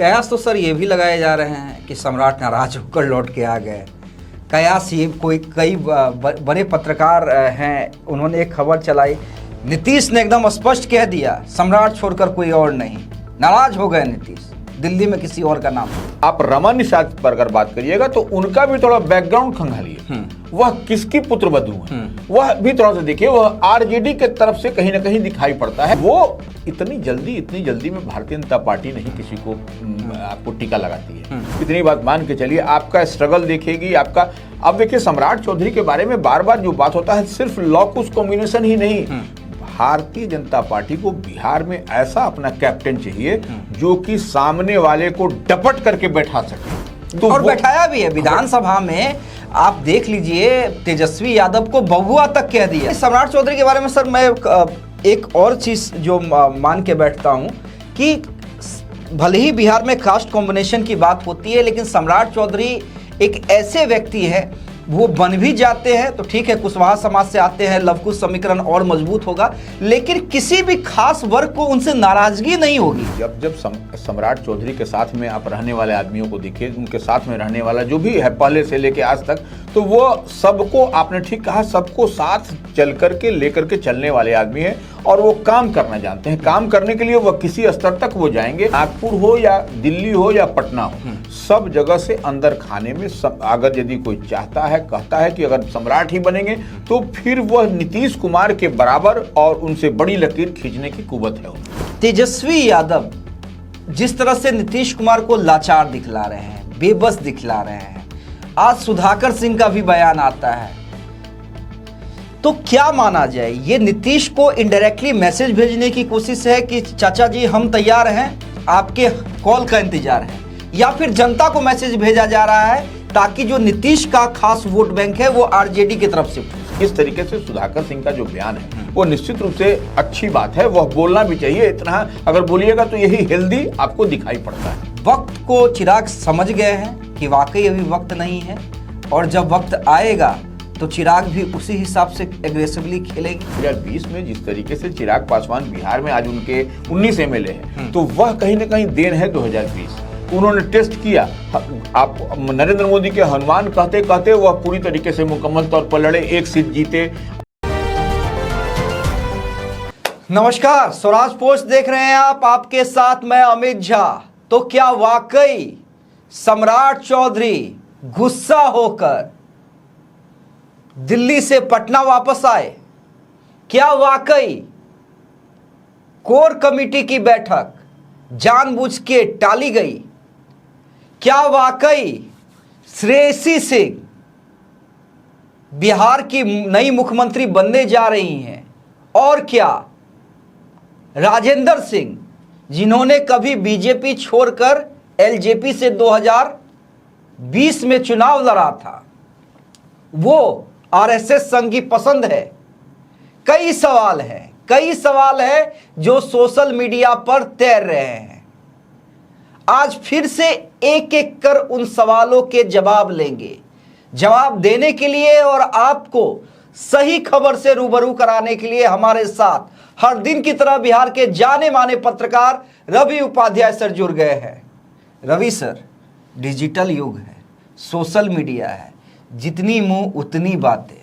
कयास तो सर ये भी लगाए जा रहे हैं कि सम्राट नाराज होकर लौट के आ गए। कयास ये कई बड़े पत्रकार हैं, उन्होंने एक खबर चलाई, नीतीश ने एकदम स्पष्ट कह दिया सम्राट छोड़कर कोई और नहीं, नाराज हो गए नीतीश, दिल्ली में किसी और का नाम। आप रमन निषाद पर अगर बात करिएगा तो उनका भी थोड़ा बैकग्राउंड खंगालिए, वह किसकी पुत्रवधू है वह भी थोड़ा सा देखिए, वह आरजेडी के तरफ से कहीं ना कहीं दिखाई पड़ता है। वो इतनी जल्दी में भारतीय जनता पार्टी नहीं किसी को आपको टीका लगाती है, इतनी बात मान के चलिए। आपका स्ट्रगल देखेगी आपका। अब देखिए सम्राट चौधरी के बारे में बार बार जो बात होता है, सिर्फ लॉकुस कॉम्बिनेशन ही नहीं, भारतीय जनता पार्टी को बिहार में ऐसा अपना कैप्टन चाहिए जो कि सामने वाले को डपट करके बैठा सके। तो और बैठाया भी है विधानसभा में। आप देख लीजिए तेजस्वी यादव को बहुआ तक कह दिया। सम्राट चौधरी के बारे में सर मैं एक और चीज जो मान के बैठता हूं कि भले ही बिहार में कास्ट कॉम्बिनेशन की बात होती है, लेकिन सम्राट चौधरी एक ऐसे व्यक्ति है, वो बन भी जाते हैं तो ठीक है, कुशवाहा समाज से आते हैं, लवकुश समीकरण और मजबूत होगा, लेकिन किसी भी खास वर्ग को उनसे नाराजगी नहीं होगी। जब सम्राट चौधरी के साथ में आप रहने वाले आदमियों को देखिए, उनके साथ में रहने वाला जो भी है पहले से लेके आज तक, तो वो सबको, आपने ठीक कहा, सबको साथ चल करके लेकर के चलने वाले आदमी है और वो काम करना जानते हैं। काम करने के लिए वह किसी स्तर तक वो जाएंगे, नागपुर हो या दिल्ली हो या पटना हो, सब जगह से अंदर खाने में अगर यदि कोई चाहता है, कहता है कि अगर सम्राट ही बनेंगे तो फिर वह नीतीश कुमार के बराबर और उनसे बड़ी लकीर खींचने की कुवत है उनकी। तेजस्वी यादव जिस तरह से नीतीश कुमार को लाचार दिखला रहे हैं, बेबस दिखला रहे हैं, आज सुधाकर सिंह का भी बयान आता है, तो क्या माना जाए? ये नीतीश को इनडायरेक्टली मैसेज भेजने की कोशिश है कि चाचा जी हम तैयार हैं, आपके कॉल का इंतजार है, या फिर जनता को मैसेज भेजा जा रहा है ताकि जो नीतीश का खास वोट बैंक है वो आरजेडी की तरफ से। इस तरीके से सुधाकर सिंह का जो बयान है वो निश्चित रूप से अच्छी बात है, वह बोलना भी चाहिए। इतना अगर बोलिएगा तो यही हेल्दी आपको दिखाई पड़ता है। वक्त को चिराग समझ गए हैं कि वाकई अभी वक्त नहीं है, और जब वक्त आएगा तो चिराग भी उसी हिसाब से एग्रेसिवली खेलेंगे। 2020 में जिस तरीके से चिराग पासवान बिहार में आज उनके 19 एमएलए हैं, तो वह कहीं ना कहीं देन है 2020। उन्होंने टेस्ट किया, आप नरेंद्र मोदी के हनुमान कहते कहते वह पूरी तरीके से मुकम्मल तौर पर लड़े, एक सीट जीते। नमस्कार, स्वराज पोस्ट देख रहे हैं आप, आपके साथ मैं अमित झा। तो क्या वाकई सम्राट चौधरी गुस्सा होकर दिल्ली से पटना वापस आए? क्या वाकई कोर कमेटी की बैठक जानबूझ के टाली गई? क्या वाकई श्रेयसी सिंह बिहार की नई मुख्यमंत्री बनने जा रही हैं? और क्या राजेंद्र सिंह, जिन्होंने कभी बीजेपी छोड़कर एलजेपी से 2020 में चुनाव लड़ा था, वो आरएसएस संघ की पसंद है? कई सवाल है जो सोशल मीडिया पर तैर रहे हैं। आज फिर से एक एक कर उन सवालों के जवाब लेंगे। जवाब देने के लिए और आपको सही खबर से रूबरू कराने के लिए हमारे साथ हर दिन की तरह बिहार के जाने माने पत्रकार रवि उपाध्याय सर जुड़ गए हैं। रवि सर, डिजिटल युग है, सोशल मीडिया है, जितनी मुंह उतनी बातें।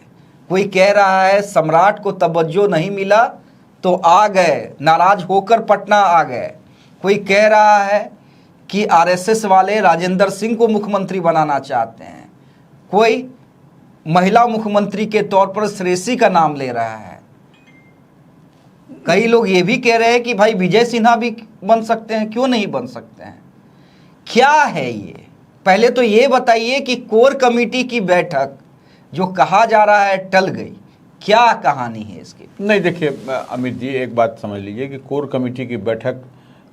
कोई कह रहा है सम्राट को तवज्जो नहीं मिला तो आ गए, नाराज होकर पटना आ गए। कोई कह रहा है कि आरएसएस वाले राजेंद्र सिंह को मुख्यमंत्री बनाना चाहते हैं। कोई महिला मुख्यमंत्री के तौर पर श्रेयसी का नाम ले रहा है। कई लोग ये भी कह रहे हैं कि भाई विजय सिन्हा भी बन सकते हैं, क्यों नहीं बन सकते हैं? क्या है ये? पहले तो ये बताइए कि कोर कमेटी की बैठक जो कहा जा रहा है टल गई, क्या कहानी है इसकी? नहीं, देखिए अमित जी, एक बात समझ लीजिए कि कोर कमेटी की बैठक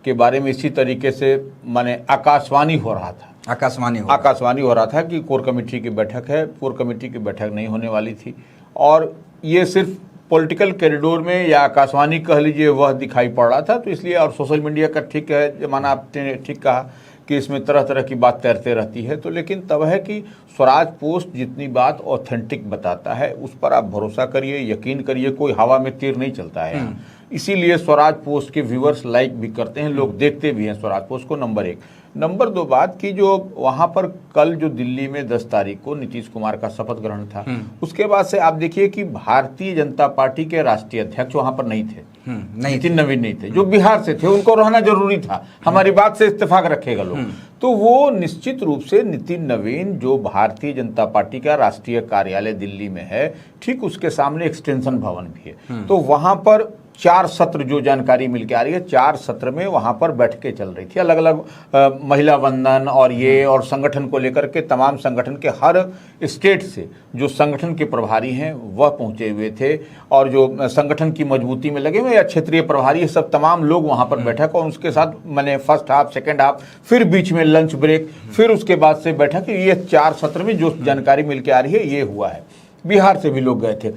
के बारे में इसी तरीके से माने आकाशवाणी हो रहा था कि कोर कमेटी की बैठक है। कोर कमेटी की बैठक नहीं होने वाली थी, और ये सिर्फ पॉलिटिकल कॉरिडोर में या आकाशवाणी कह लीजिए वह दिखाई पड़ रहा था। तो इसलिए, और सोशल मीडिया का ठीक है जमाना, आपने ठीक कहा कि इसमें तरह तरह की बात तैरते रहती है। तो लेकिन तब है कि स्वराज पोस्ट जितनी बात ऑथेंटिक बताता है उस पर आप भरोसा करिए, यकीन करिए, कोई हवा में तीर नहीं चलता है। इसीलिए स्वराज पोस्ट के व्यूअर्स लाइक भी करते हैं, लोग देखते भी हैं स्वराज पोस्ट को, नंबर 1। नंबर 2 बात की जो वहां पर कल जो दिल्ली में 10 तारीख को नीतीश कुमार का शपथ ग्रहण था, उसके बाद से आप देखिए कि भारतीय जनता पार्टी के राष्ट्रीय अध्यक्ष वहां पर नहीं थे, नितिन नवीन नहीं थे, जो बिहार से थे, उनको रहना जरूरी था, हमारी बात से इत्तेफाक रखेगा लोग। तो वो निश्चित रूप से नितिन नवीन जो भारतीय जनता पार्टी का राष्ट्रीय कार्यालय दिल्ली में है, ठीक उसके सामने एक्सटेंशन भवन भी है, तो वहां पर 4 सत्र जो जानकारी मिलके आ रही है, 4 सत्र में वहां पर बैठकें चल रही थी, अलग अलग महिला वंदन और ये और संगठन को लेकर के तमाम संगठन के हर स्टेट से जो संगठन के प्रभारी हैं वह पहुंचे हुए थे, और जो संगठन की मजबूती में लगे हुए या क्षेत्रीय प्रभारी, ये सब तमाम लोग वहां पर बैठक, और उसके साथ मैंने फर्स्ट हाफ, सेकेंड हाफ, फिर बीच में लंच ब्रेक, फिर उसके बाद से बैठक, ये 4 सत्र में जो जानकारी मिलके आ रही है ये हुआ है। बिहार से भी लोग गए थे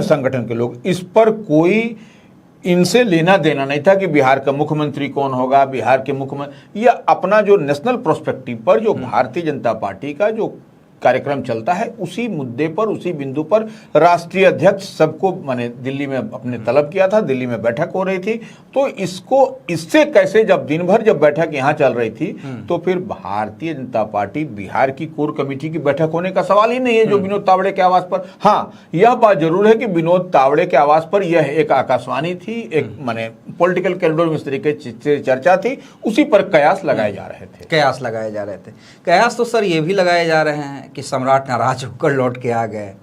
संगठन के लोग, इस पर कोई इनसे लेना देना नहीं था कि बिहार का मुख्यमंत्री कौन होगा, बिहार के मुख्यमंत्री, या अपना जो नेशनल प्रोस्पेक्टिव पर जो भारतीय जनता पार्टी का जो कार्यक्रम चलता है उसी मुद्दे पर, उसी बिंदु पर राष्ट्रीय अध्यक्ष सबको माने दिल्ली में अपने तलब किया था, दिल्ली में बैठक हो रही थी। तो इससे कैसे, जब दिन भर जब बैठक यहाँ चल रही थी, तो फिर भारतीय जनता पार्टी बिहार की कोर कमेटी की बैठक होने का सवाल ही नहीं है जो विनोद तावड़े के आवास पर। हाँ, यह बात जरूर है कि विनोद तावड़े के आवास पर यह एक आकाशवाणी थी, एक माने पॉलिटिकल कॉरिडोर में इस तरीके से चर्चा थी, उसी पर कयास लगाए जा रहे थे। कयास तो सर ये भी लगाए जा रहे हैं कि सम्राट नाराज होकर लौट के आ गए।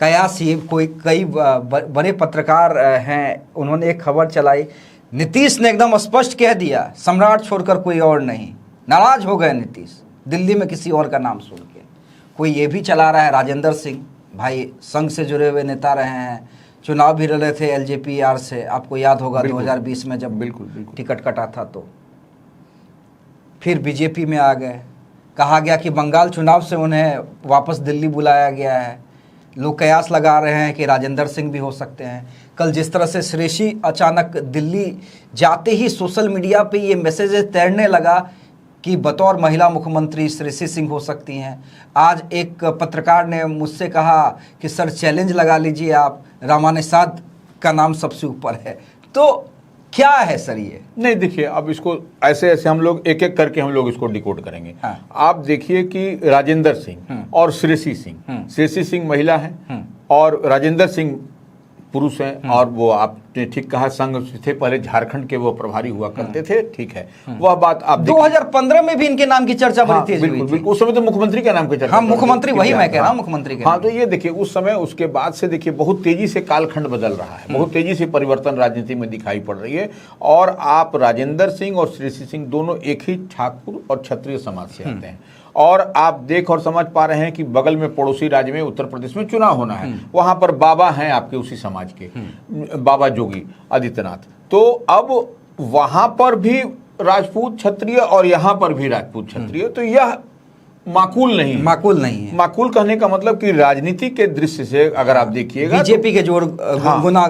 कयास ये कई बड़े पत्रकार हैं, उन्होंने एक खबर चलाई, नीतीश ने एकदम स्पष्ट कह दिया सम्राट छोड़कर कोई और नहीं, नाराज हो गए नीतीश दिल्ली में किसी और का नाम सुन के। कोई ये भी चला रहा है, राजेंद्र सिंह भाई संघ से जुड़े हुए नेता रहे हैं, चुनाव भी लड़े थे एलजेपी से, आपको याद होगा 2020 में जब बिल्कुल टिकट कटा था, तो फिर बीजेपी में आ गए। कहा गया कि बंगाल चुनाव से उन्हें वापस दिल्ली बुलाया गया है। लोग कयास लगा रहे हैं कि राजेंद्र सिंह भी हो सकते हैं। कल जिस तरह से श्रेषी अचानक दिल्ली जाते ही सोशल मीडिया पे ये मैसेजेस तैरने लगा कि बतौर महिला मुख्यमंत्री श्रेषी सिंह हो सकती हैं। आज एक पत्रकार ने मुझसे कहा कि सर चैलेंज लगा लीजिए आप, रामानुजाद का नाम सबसे ऊपर है। तो क्या है सर ये? नहीं देखिए, अब इसको ऐसे ऐसे हम लोग एक एक करके हम लोग इसको डिकोड करेंगे। हाँ। आप देखिए कि राजेंद्र सिंह और श्रेषी सिंह महिला हैं और राजेंद्र सिंह पुरुष हैं, और वो आपने ठीक कहा संघ थे, पहले झारखंड के वो प्रभारी हुआ करते थे, ठीक है, वह बात आप 2015 में भी इनके नाम की चर्चा बड़ी तेज हुई थी। बिल्कुल, उस समय तो मुख्यमंत्री का नाम की चर्चा। हाँ, मुख्यमंत्री, वही मैं कह रहा हूँ, मुख्यमंत्री हाँ, तो ये देखिए उस समय, उसके बाद से देखिए बहुत तेजी से कालखंड बदल रहा है, बहुत तेजी से परिवर्तन राजनीति में दिखाई पड़ रही है, और आप राजेंद्र सिंह और श्रेषी सिंह दोनों एक ही ठाकुर और क्षत्रिय समाज से आते हैं, और आप देख और समझ पा रहे हैं कि बगल में पड़ोसी राज्य में उत्तर प्रदेश में चुनाव होना है, वहां पर बाबा हैं आपके उसी समाज के, बाबा योगी आदित्यनाथ। तो अब वहां पर भी राजपूत क्षत्रिय और यहां पर भी राजपूत क्षत्रिय, तो यह माकूल नहीं है। माकूल कहने का मतलब कि राजनीति के दृश्य से अगर आप देखिएगा, बीजेपी के जोड़ गुना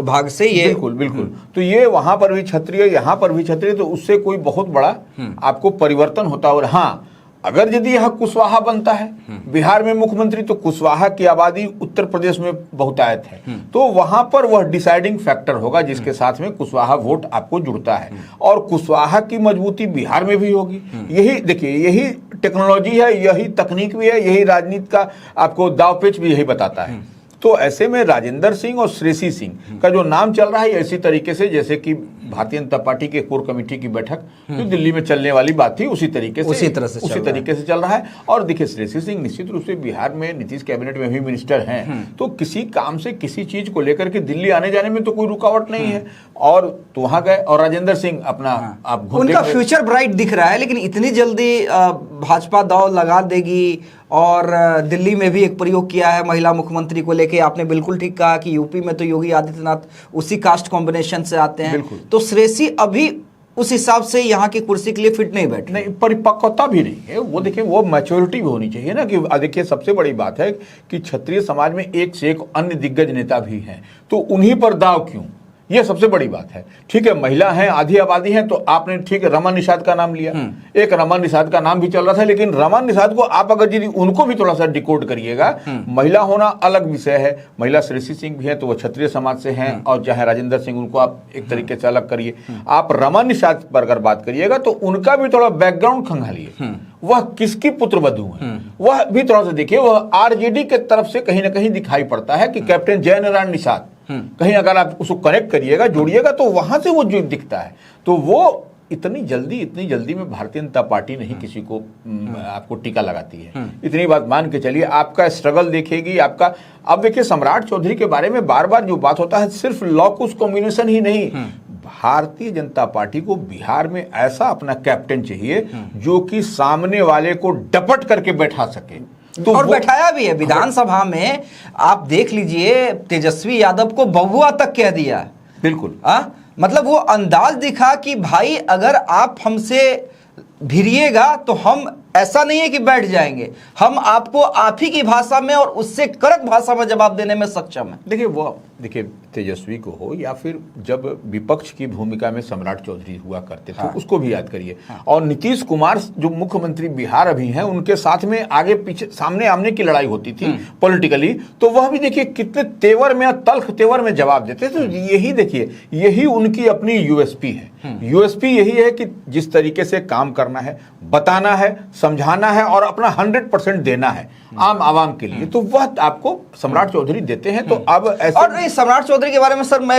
भाग से ये बिल्कुल तो ये वहां पर भी क्षत्रिय, यहां पर भी क्षत्रिय, तो उससे कोई बहुत बड़ा आपको परिवर्तन होता। और हाँ, अगर यदि यह कुशवाहा बनता है बिहार में मुख्यमंत्री, तो कुशवाहा की आबादी उत्तर प्रदेश में बहुतायत है, तो वहां पर वह डिसाइडिंग फैक्टर होगा जिसके साथ में कुशवाहा वोट आपको जुड़ता है, और कुशवाहा की मजबूती बिहार में भी होगी। यही देखिए, यही टेक्नोलॉजी है, यही तकनीक भी है, यही राजनीति का आपको दावपेच भी यही बताता है। तो ऐसे में राजेंद्र सिंह और श्रेषी सिंह का जो नाम चल रहा है, इसी तरीके से जैसे कि भारतीय जनता पार्टी के कोर कमेटी की बैठक जो दिल्ली में चलने वाली बात थी, उसी तरीके से चल रहा है। और देखिए, श्रेषी सिंह निश्चित रूप से बिहार में नीतीश कैबिनेट में भी मिनिस्टर हैं, तो किसी काम से किसी चीज को लेकर के दिल्ली आने जाने में तो कोई रुकावट नहीं है, और तो वहां गए। और राजेंद्र सिंह अपना आप उनका फ्यूचर ब्राइट दिख रहा है, लेकिन इतनी जल्दी भाजपा दांव लगा देगी। और दिल्ली में भी एक प्रयोग किया है महिला मुख्यमंत्री को लेके, आपने बिल्कुल ठीक कहा कि यूपी में तो योगी आदित्यनाथ उसी कास्ट कॉम्बिनेशन से आते हैं, तो श्रेषी अभी उस हिसाब से यहाँ की कुर्सी के लिए फिट नहीं बैठे। नहीं, परिपक्वता भी नहीं है, वो देखिए वो मैच्योरिटी भी होनी चाहिए ना। कि देखिए सबसे बड़ी बात है कि क्षत्रिय समाज में एक से एक अन्य दिग्गज नेता भी हैं, तो उन्हीं पर दाव क्यों? ये सबसे बड़ी बात है। ठीक है, महिला है, आधी आबादी है, तो आपने ठीक है रमन निषाद का नाम लिया, एक रमन निषाद का नाम भी चल रहा था, लेकिन रमन निषाद को आप अगर यदि उनको भी थोड़ा सा डिकोड करिएगा, महिला होना अलग विषय है। महिला श्रेषी सिंह भी है तो वो क्षत्रिय समाज से हैं, और चाहे राजेंद्र सिंह, उनको आप एक तरीके से अलग करिए। आप रमन निषाद पर अगर बात करिएगा तो उनका भी थोड़ा बैकग्राउंड खंगालिए, वह किसकी पुत्रवधू है, वह भी थोड़ा सा देखिए। वह आरजेडी के तरफ से कहीं ना कहीं दिखाई पड़ता है कि कैप्टन जयनारायण निषाद, कहीं अगर आप उसको कनेक्ट करिएगा, जोड़िएगा, तो वहां से वो जो दिखता है। तो वो इतनी जल्दी में भारतीय जनता पार्टी नहीं किसी को आपको टीका लगाती है, इतनी बात मान के चलिए। आपका स्ट्रगल देखेगी, आपका। अब देखिए सम्राट चौधरी के बारे में बार बार जो बात होता है, सिर्फ लॉकुस कॉम्बिनेशन ही नहीं, भारतीय जनता पार्टी को बिहार में ऐसा अपना कैप्टन चाहिए जो कि सामने वाले को डपट करके बैठा सके। तो और बैठाया भी है विधानसभा में। आप देख लीजिए, तेजस्वी यादव को बहुआ तक कह दिया। बिल्कुल, मतलब वो अंदाज दिखा कि भाई अगर आप हमसे भिड़िएगा तो हम, ऐसा नहीं है कि बैठ जाएंगे, हम आपको आप ही की भाषा में और उससे कड़क भाषा में जवाब देने में सक्षम है। देखिए तेजस्वी को हो या फिर जब विपक्ष की भूमिका में सम्राट चौधरी हुआ करते थे, उसको भी याद करिए। और नीतीश कुमार जो मुख्यमंत्री बिहार अभी हैं, उनके साथ में आगे पीछे सामने आमने की लड़ाई होती थी पॉलिटिकली, तो वह भी देखिए कितने तेवर में, तल्ख तेवर में जवाब देते। तो यही देखिए, यही उनकी अपनी यूएसपी है। यूएसपी यही है कि जिस तरीके से काम करना है, बताना है, समझाना है और अपना 100% देना है आम आवाम के लिए, तो वह आपको सम्राट चौधरी देते हैं। तो अब ऐसे, और सम्राट चौधरी के बारे में सर मैं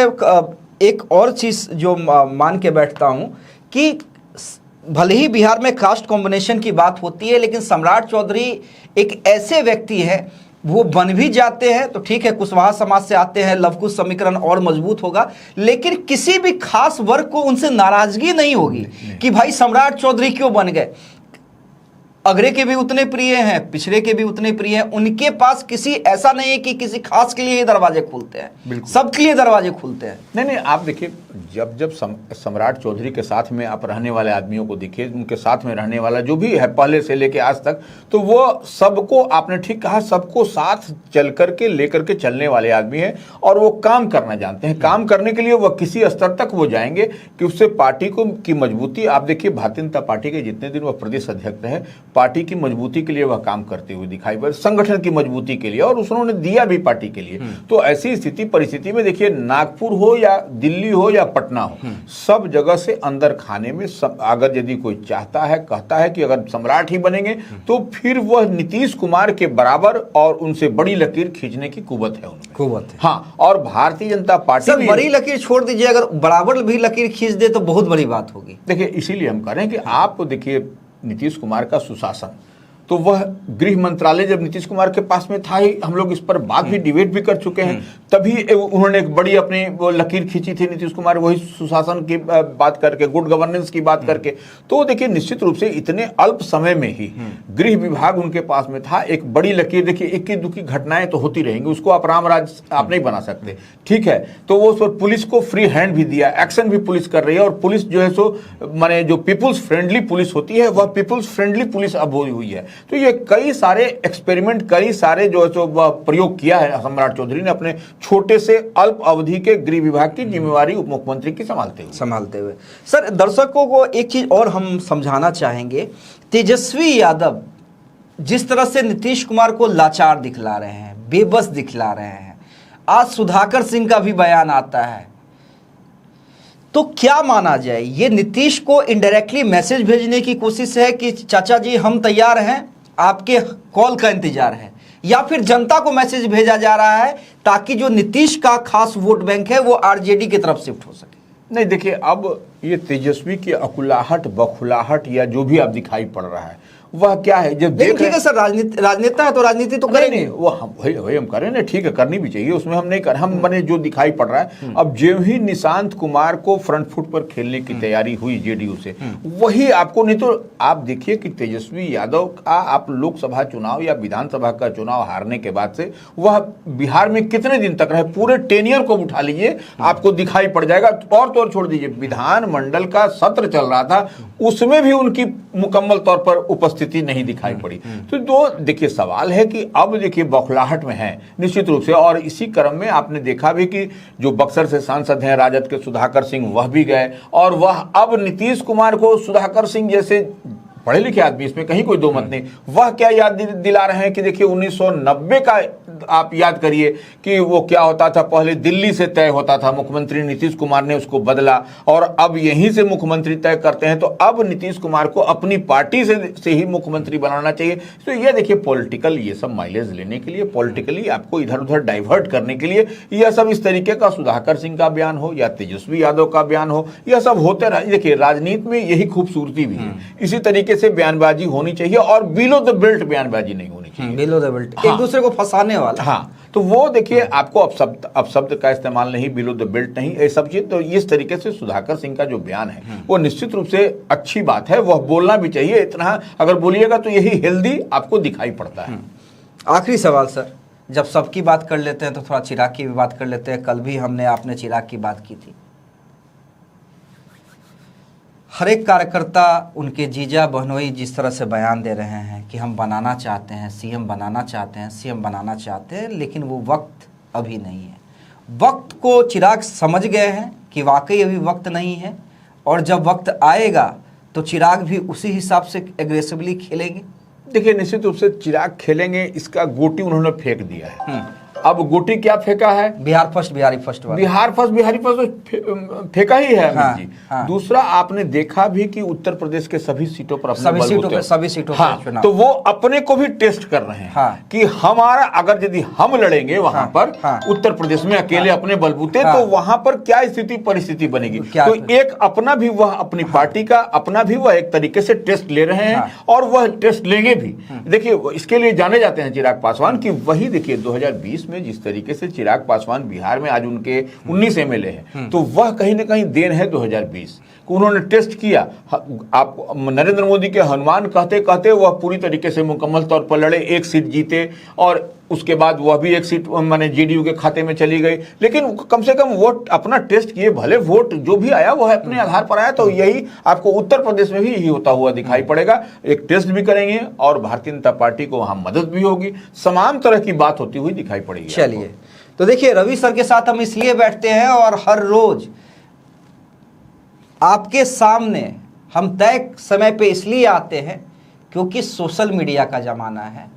एक और चीज जो मान के बैठता हूं कि भले ही बिहार में कास्ट कॉम्बिनेशन की बात होती है, लेकिन सम्राट चौधरी एक ऐसे व्यक्ति है, वो बन भी जाते हैं तो ठीक है, कुशवाहा समाज से आते हैं, लवकुश समीकरण और मजबूत होगा, लेकिन किसी भी खास वर्ग को उनसे नाराजगी नहीं होगी कि भाई सम्राट चौधरी क्यों बन गए। अगरे के भी उतने प्रिय हैं, पिछड़े के भी उतने प्रिय हैं। उनके पास किसी, ऐसा नहीं है कि किसी खास के लिए ही दरवाजे खुलते हैं, सबके लिए दरवाजे खुलते हैं। नहीं, आप देखिए, जब सम्राट चौधरी के साथ में आप रहने वाले आदमियों को देखिए, उनके साथ में रहने वाला जो भी है पहले से लेके आज तक, तो वो सबको, आपने ठीक कहा, सबको साथ चल करके लेकर के चलने वाले आदमी है। और वो काम करना जानते हैं। काम करने के लिए वह किसी स्तर तक वो जाएंगे कि उससे पार्टी को की मजबूती। आप देखिए भारतीय जनता पार्टी के जितने दिन वह प्रदेश अध्यक्ष रहे, पार्टी की मजबूती के लिए वह काम करते हुए दिखाई पड़े, संगठन की मजबूती के लिए, और उन्होंने दिया भी पार्टी के लिए। तो ऐसी स्थिति परिस्थिति में देखिए, नागपुर हो या दिल्ली हो या पटना हो, सब जगह से अंदर खाने में अगर यदि कोई चाहता है, कहता है कि अगर सम्राट ही बनेंगे, तो फिर वह नीतीश कुमार के बराबर और उनसे बड़ी लकीर खींचने की कुवत है उनमें। कुवत है, हाँ। और भारतीय जनता पार्टी बड़ी लकीर छोड़ दीजिए, अगर बराबर भी लकीर खींच दे तो बहुत बड़ी बात होगी। देखिए, इसीलिए हम कह रहे हैं कि आप देखिए नीतीश कुमार का सुशासन, तो वह गृह मंत्रालय जब नीतीश कुमार के पास में था ही, हम लोग इस पर बात भी डिबेट भी कर चुके हैं, तभी उन्होंने एक बड़ी अपनी वो लकीर खींची थी नीतीश कुमार, वही सुशासन की बात करके, गुड गवर्नेंस की बात करके। तो देखिए निश्चित रूप से इतने अल्प समय में ही गृह विभाग उनके पास में था, एक बड़ी लकीर। देखिए इक्की दुक्की घटनाएं तो होती रहेंगी, उसको आप राम राज आप नहीं बना सकते, ठीक है। तो वो उस पर पुलिस को फ्री हैंड भी दिया, एक्शन भी पुलिस कर रही है, और पुलिस जो है सो माने जो पीपुल्स फ्रेंडली पुलिस होती है, वह पीपुल्स फ्रेंडली पुलिस अब हुई है। तो ये कई सारे एक्सपेरिमेंट, कई सारे जो है सो प्रयोग किया है सम्राट चौधरी ने अपने छोटे से अल्प अवधि के गृह विभाग की जिम्मेवारी उप मुख्यमंत्री की संभालते हुए। सर दर्शकों को एक चीज और हम समझाना चाहेंगे, तेजस्वी यादव जिस तरह से नीतीश कुमार को लाचार दिखला रहे हैं, बेबस दिखला रहे हैं, आज सुधाकर सिंह का भी बयान आता है, तो क्या माना जाए, ये नीतीश को इनडायरेक्टली मैसेज भेजने की कोशिश है कि चाचा जी हम तैयार हैं, आपके कॉल का इंतजार है, या फिर जनता को मैसेज भेजा जा रहा है ताकि जो नीतीश का खास वोट बैंक है वो आरजेडी की तरफ शिफ्ट हो सके? नहीं, देखिए अब ये तेजस्वी की अकुलाहट, बखुलाहट या जो भी अब दिखाई पड़ रहा है वह क्या है, जब ठीक है सर, राजनेता है तो राजनीति तो करेंगे, नहीं वो हम करें ना, ठीक है, करनी भी चाहिए, उसमें हम नहीं कर, हम बने जो दिखाई पड़ रहा है। अब जो ही निशांत कुमार को फ्रंट फुट पर खेलने की तैयारी हुई जेडीयू से, वही आपको, नहीं तो आप देखिए कि तेजस्वी यादव का आप लोकसभा चुनाव या विधानसभा का चुनाव हारने के बाद से वह बिहार में कितने दिन तक रहे, पूरे टेनियर को उठा लीजिए, आपको दिखाई पड़ जाएगा। और तो और छोड़ दीजिए, विधान विधानमंडल का सत्र चल रहा था, उसमें भी उनकी मुकम्मल तौर पर उपस्थिति नहीं दिखाई पड़ी। तो देखिए सवाल है कि अब देखिए बौखलाहट में है निश्चित रूप से, और इसी क्रम में आपने देखा भी कि जो बक्सर से सांसद हैं राजद के सुधाकर सिंह, वह भी गए, और वह अब नीतीश कुमार को सुधाकर सिंह जैसे पढ़े लिखे आदमी, इसमें कहीं कोई दो मत नहीं, वह क्या याद दिला रहे हैं कि देखिए 1990 का आप याद करिए कि वो क्या होता था, पहले दिल्ली से तय होता था, मुख्यमंत्री नीतीश कुमार ने उसको बदला और अब यहीं से मुख्यमंत्री तय करते हैं। तो अब नीतीश कुमार को अपनी पार्टी से ही मुख्यमंत्री बनाना चाहिए। तो ये देखिए पॉलिटिकल, ये सब माइलेज लेने के लिए, पॉलिटिकली आपको इधर उधर डाइवर्ट करने के लिए यह सब इस तरीके का सुधाकर सिंह का बयान हो या तेजस्वी यादव का बयान हो, यह सब होते रहे। देखिए राजनीति में यही खूबसूरती भी है, इसी तरीके से बयानबाजी होनी चाहिए और बिलो द बेल्ट बयानबाजी नहीं होनी चाहिए, बिलो द बेल्ट, एक दूसरे को फंसाने वाला। हाँ, तो वो देखिए आपको अपशब्द का इस्तेमाल नहीं, बिलो द बेल्ट नहीं, ये सब चीज। तो इस तरीके से सुधाकर सिंह का जो बयान है वो निश्चित रूप से अच्छी बात है, वह बोलना भी चाहिए। इतना अगर बोलिएगा तो यही हेल्दी आपको दिखाई पड़ता है। आखिरी सवाल सर, जब सबकी बात कर लेते हैं तो थोड़ा चिराग की भी बात कर लेते हैं। कल भी आपने चिराग की बात की थी। हर एक कार्यकर्ता, उनके जीजा बहनोई जिस तरह से बयान दे रहे हैं कि हम बनाना चाहते हैं, सीएम बनाना चाहते हैं, सीएम बनाना चाहते हैं, लेकिन वो वक्त अभी नहीं है। वक्त को चिराग समझ गए हैं कि वाकई अभी वक्त नहीं है, और जब वक्त आएगा तो चिराग भी उसी हिसाब से एग्रेसिवली खेलेंगे। देखिए निश्चित रूप से चिराग खेलेंगे, इसका गोटी उन्होंने फेंक दिया है। अब गोटी क्या फेंका है? बिहार फर्स्ट बिहारी फर्स्ट वाला। बिहार फर्स्ट बिहारी फर्स्ट तो फेंका ही है अमित जी। हाँ। दूसरा आपने देखा भी कि उत्तर प्रदेश के सभी सीटों पर अपने सभी सीटों हाँ, पे चुनाव। तो वो अपने को भी टेस्ट कर रहे हैं हाँ। कि हमारा अगर यदि हम लड़ेंगे वहां पर उत्तर प्रदेश में अकेले अपने बलबूते, तो वहां पर क्या स्थिति परिस्थिति बनेगी। तो एक अपना भी वह अपनी पार्टी का अपना भी वह एक तरीके से टेस्ट ले रहे हैं, और वह टेस्ट लेंगे भी। देखिए इसके लिए जाने जाते हैं चिराग पासवान की। वही देखिए 2020 में जिस तरीके से चिराग पासवान बिहार में आज उनके 19 एमएलए हैं, तो वह कहीं ना कहीं देन है 2020 को। उन्होंने टेस्ट किया। आप नरेंद्र मोदी के हनुमान कहते कहते वह पूरी तरीके से मुकम्मल तौर पर लड़े, एक सीट जीते, और उसके बाद वह भी एक सीट माने जेडीयू के खाते में चली गई। लेकिन कम से कम वोट अपना टेस्ट किए, भले वोट जो भी आया वह अपने आधार पर आया। तो यही आपको उत्तर प्रदेश में भी यही होता हुआ दिखाई पड़ेगा। एक टेस्ट भी करेंगे और भारतीय जनता पार्टी को वहां मदद भी होगी, समान तरह की बात होती हुई दिखाई पड़ेगी। चलिए, तो देखिए रवि सर के साथ हम इसलिए बैठते हैं और हर रोज आपके सामने हम तय समय पे इसलिए आते हैं क्योंकि सोशल मीडिया का जमाना है।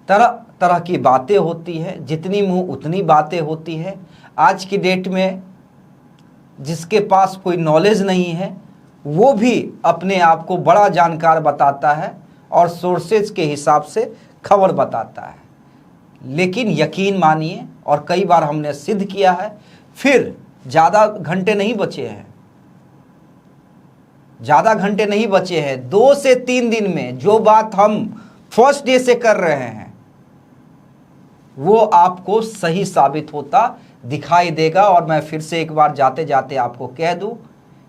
तरह तरह की बातें होती है, जितनी मुंह उतनी बातें होती है। आज की डेट में जिसके पास कोई नॉलेज नहीं है वो भी अपने आप को बड़ा जानकार बताता है और सोर्सेज के हिसाब से खबर बताता है। लेकिन यकीन मानिए, और कई बार हमने सिद्ध किया है, फिर ज़्यादा घंटे नहीं बचे हैं, ज़्यादा घंटे नहीं बचे हैं। 2 से 3 दिन में जो बात हम फर्स्ट डे से कर रहे हैं वो आपको सही साबित होता दिखाई देगा। और मैं फिर से एक बार जाते जाते आपको कह दूं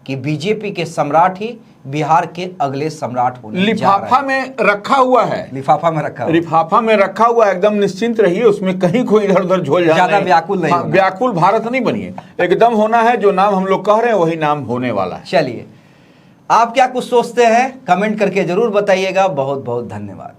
कि बीजेपी के सम्राट ही बिहार के अगले सम्राट होने लिफाफा में रखा हुआ है, लिफाफा में रखा हुआ एकदम निश्चिंत रहिए, उसमें कहीं कोई इधर उधर झोल ज्यादा व्याकुल नहीं, व्याकुल भारत नहीं बनिए, एकदम होना है। जो नाम हम लोग कह रहे हैं वही नाम होने वाला है। चलिए, आप क्या कुछ सोचते हैं कमेंट करके जरूर बताइएगा। बहुत बहुत धन्यवाद।